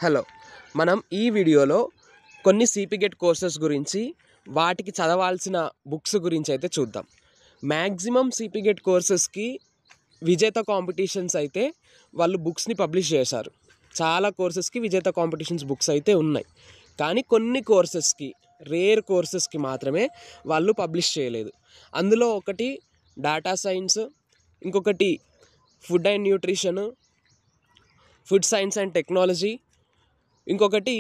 Hello, మనం ఈ వీడియోలో కొన్ని సిపిగెట్ కోర్సెస్ గురించి వాటికి చదవాల్సిన బుక్స్ గురించి అయితే చూద్దాం. మ్యాక్సిమం సిపిగెట్ కోర్సెస్కి విజేత కాంపిటీషన్స్ అయితే వాళ్ళు బుక్స్ని పబ్లిష్ చేశారు. చాలా కోర్సెస్కి విజేత కాంపిటీషన్స్ బుక్స్ అయితే ఉన్నాయి. కానీ కొన్ని కోర్సెస్కి, రేర్ కోర్సెస్కి మాత్రమే వాళ్ళు పబ్లిష్ చేయలేదు. అందులో ఒకటి డేటా సైన్స్, ఇంకొకటి food and nutrition, food science and technology, ఇంకొకటి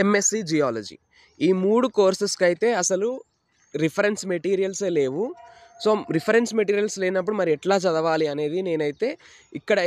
ఎంఎస్సి జియాలజీ. ఈ 3 కోర్సెస్కి అయితే అసలు రిఫరెన్స్ మెటీరియల్సే లేవు. సో రిఫరెన్స్ మెటీరియల్స్ లేనప్పుడు మరి ఎట్లా చదవాలి అనేది నేనైతే ఇక్కడ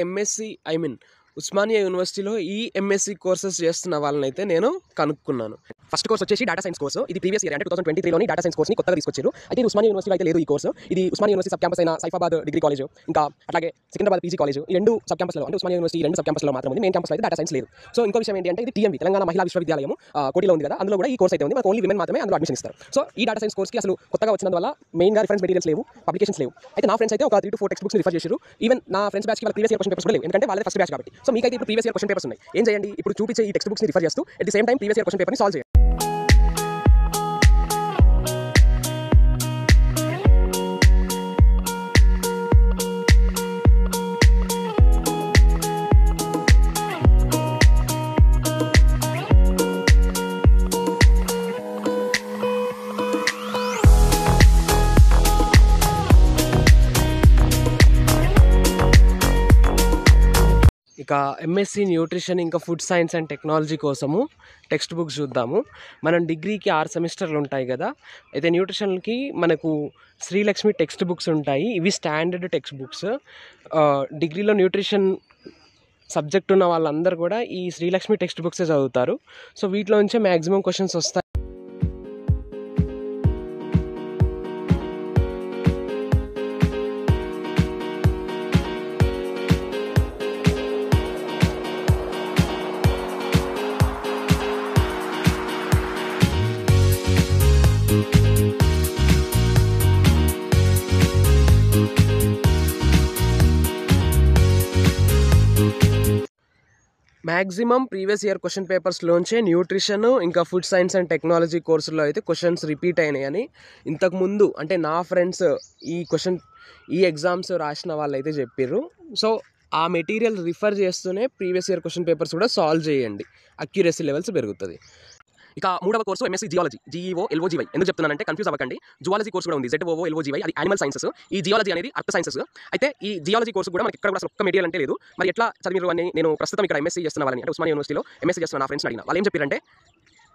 ఉస్మానియా యూనివర్సిటీలో ఈ ఎంఎస్సి కోర్సెస్ చేస్తున్న వాళ్ళనైతే నేను కనుక్కున్నాను. ఫస్ట్ కోర్స్ వచ్చేసి డేటా సైన్స్ కోర్సు. ఇది ప్రీవియస్ ఇయర్ అంటే 2023లోని డేటా సైన్స్ కోర్స్ని కొత్తగా తీసుకొచ్చారు. అయితే ఇది ఉస్మానియా యూనివర్సిటీలో అయితే లేదు. ఈ కోర్సు ఇది ఉస్మానియా యూనివర్సిటీ సబ్ క్యాంపస్ అయిన సైఫాబాద్ డిగ్రీ కాలేజ్, ఇంకా అట్లాగే సికింద్రాబాద్ పీజీ కాలేజ్, ఈ 2 సబ్ క్యాంపస్లో అంటే ఉస్మానియా యూనివర్సిటీ 2 సబ్ క్యాంపస్లో మాత్రం ఉంది. మెయిన్ క్యాంపస్లో అయితే డేటా సైన్స్ లేదు. సో ఇంకో విషయం ఏంటి అంటే ఇది టీఎంవి తెలంగాణ మహిళా విశ్వవిద్యాలయం కోటిలో ఉంది కదా, అందులో కూడా ఈ కోర్స్ అయితే ఉంది. మనకు ఓన్లీ విమెన్ మాత్రమే అందులో అడ్మిషన్ ఇస్తారు. సో ఈ డేటా సైన్స్ కోర్స్కి అసలు కొత్తగా వచ్చినందువల్ల మెయిన్గా రిఫరెన్స్ మెటీరియల్స్ లేవు, పబ్లికేషన్స్ లేవు. అయితే నా ఫ్రెండ్స్ అయితే ఒక 3 to 4 టెక్స్ట్ బుక్స్ రిఫర్ చేశారు. ఈవెన్ నా ఫ్రెండ్స్ బ్యాచ్కి వాళ్ళ ప్రీవియస్ ఇయర్ క్వశ్చన్ పేపర్స్ కూడా లేవు, ఎందుకంటే వాళ్ళది ఫస్ట్ బ్యాచ్ కాబట్టి. సో మీకైతే ఇప్పుడు ప్రీవియస్ ఇయర్ క్వశ్చన్ పేపర్స్ ఉన్నాయి. ఏం చేయండి, ఇప్పుడు చూపించే ఈ టెక్స్ట్ బుక్స్ని రిఫర్ చేస్తూ at the same time previous year question పేపర్ని సాల్వ్ చేయండి. ఇక ఎంఎస్సి న్యూట్రిషన్ ఇంకా ఫుడ్ సైన్స్ అండ్ టెక్నాలజీ కోసము టెక్స్ట్ బుక్స్ చూద్దాము. మనం డిగ్రీకి 6 సెమిస్టర్లు ఉంటాయి కదా, అయితే న్యూట్రిషన్కి మనకు శ్రీలక్ష్మి టెక్స్ట్ బుక్స్ ఉంటాయి. ఇవి స్టాండర్డ్ టెక్స్ట్ బుక్స్. డిగ్రీలో న్యూట్రిషన్ సబ్జెక్ట్ ఉన్న వాళ్ళందరూ కూడా ఈ శ్రీలక్ష్మి టెక్స్ట్ బుక్సే చదువుతారు. సో వీటిలో నుంచే మ్యాక్సిమం క్వశ్చన్స్ వస్తాయి. మ్యాక్సిమం ప్రీవియస్ ఇయర్ క్వశ్చన్ పేపర్స్లోంచే న్యూట్రిషన్ ఇంకా ఫుడ్ సైన్స్ అండ్ టెక్నాలజీ కోర్సులో అయితే క్వశ్చన్స్ రిపీట్ అయినాయని ఇంతకుముందు అంటే నా ఫ్రెండ్స్ ఈ ఎగ్జామ్స్ రాసిన వాళ్ళు అయితే చెప్పారు. సో ఆ మెటీరియల్ రిఫర్ చేస్తూనే ప్రీవియస్ ఇయర్ క్వశ్చన్ పేపర్స్ కూడా సాల్వ్ చేయండి, అక్యురసీ లెవెల్స్ పెరుగుతుంది. ఇక 3వ కోర్సు ఎంఎస్సి జియాలజీ, జీఈఓ ఎల్ఓజీవై. ఎందుకు చెప్తున్నానంటే కన్ఫ్యూజ్ అవ్వకండి. జువాలజీ కోర్సు కూడా ఉంది, ZOO LOGY, అది యానిమల్ సైన్సెస్. ఈ జియాలజీ అనేది అర్త్ సైన్సెస్. అయితే ఈ జియాలజీ కోర్సు కూడా మనకి ఇక్కడ కూడా అసలు ఒక్క మెటీరియల్ అంటే లేదు. మరి ఎట్లా చదివారు అని నేను ప్రస్తుతం ఇక్కడ ఎంఎస్సి చేస్తున్న వాళ్ళని అంటే ఉస్మానియా యూనివర్సిటీలో ఎంఎస్సి చేస్తున్న నా ఫ్రెండ్స్ అడిగిన వాళ్ళు ఏం చెప్పారంటే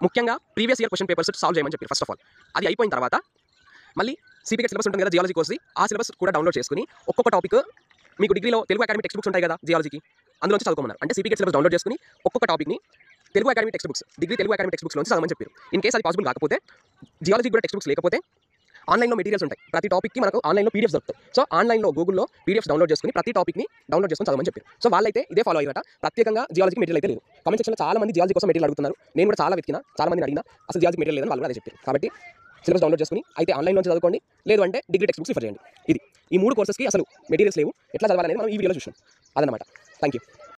ముఖ్యంగా previous year question papers solve చేయమని చెప్పారు. ఫస్ట్ ఆఫ్ ఆల్ అది అయిపోయిన తర్వాత మళ్ళీ సిపిగెట్ సిలబస్ ఉంటుంది కదా జియాలజీ కోర్సు, ఆ సిలబస్ కూడా డౌన్లోడ్ చేసుకుని ఒక్కొక్క టాపిక్ మీకు డిగ్రీలో తెలుగు అకాడమీ టెక్స్ట్ బుక్స్ ఉంటాయి కదా జియాలజీకి, అందులో చదువుకోమన్నారు. అంటే సిపిగెట్ సిలబస్ డౌన్లోడ్ చేసుకుని ఒక్కొక్క టాపిక్ని Telugu academy text books, degree Telugu academy text books నుంచి చదవమని చెప్పారు. ఇన్ కేసు అది పాసిబుల్ కాకపోతే జియాలజీ కూడా టెక్స్ట్ బుక్స్ లేకపోతే ఆన్లైన్లో మెటీరియల్స్ ఉంటాయి. ప్రతి టాపిక్కి మనకు ఆన్లైన్లో పీడిఎఫ్స్ దొరుకుతాయి. సో ఆన్లైన్లో గూగుల్లో పీడిఎఫ్స్ డౌన్లోడ్ చేసుకుని ప్రతి టాపిక్ని డౌన్లోడ్ చేసుకుని చదవమని చెప్పారు. సో వాళ్ళైతే ఇదే ఫాలో అయ్యారట. ప్రత్యేకంగా జియాలజీకి మెటీరియల్ అయితే లేదు. కామెంట్ సెక్షన్లో చాలా మంది జియాలజీ కోసం మెటీరియల్ అడుగుతున్నారు. నేను కూడా చాలా వెతికినా, చాలా మందిని అడిగినా అసలు జియాలజీ మెటీరియల్ లేదని వాళ్ళు కూడా అదే చెప్పారు. కాబట్టి సిలబస్ డౌన్లోడ్ చేసుకుని అయితే ఆన్లైన్లో చదువుకోండి, లేదు అంటే డిగ్రీ టెక్స్ట్ బుక్స్ రిఫర్ చేయండి. ఇది ఈ 3 కోర్సెస్కి అసలు మెటీరియల్స్ లేవు, ఎట్లా చదవాలనేది మనం ఈ వీడియోలో చూసాం. అదనమాట. Thank you.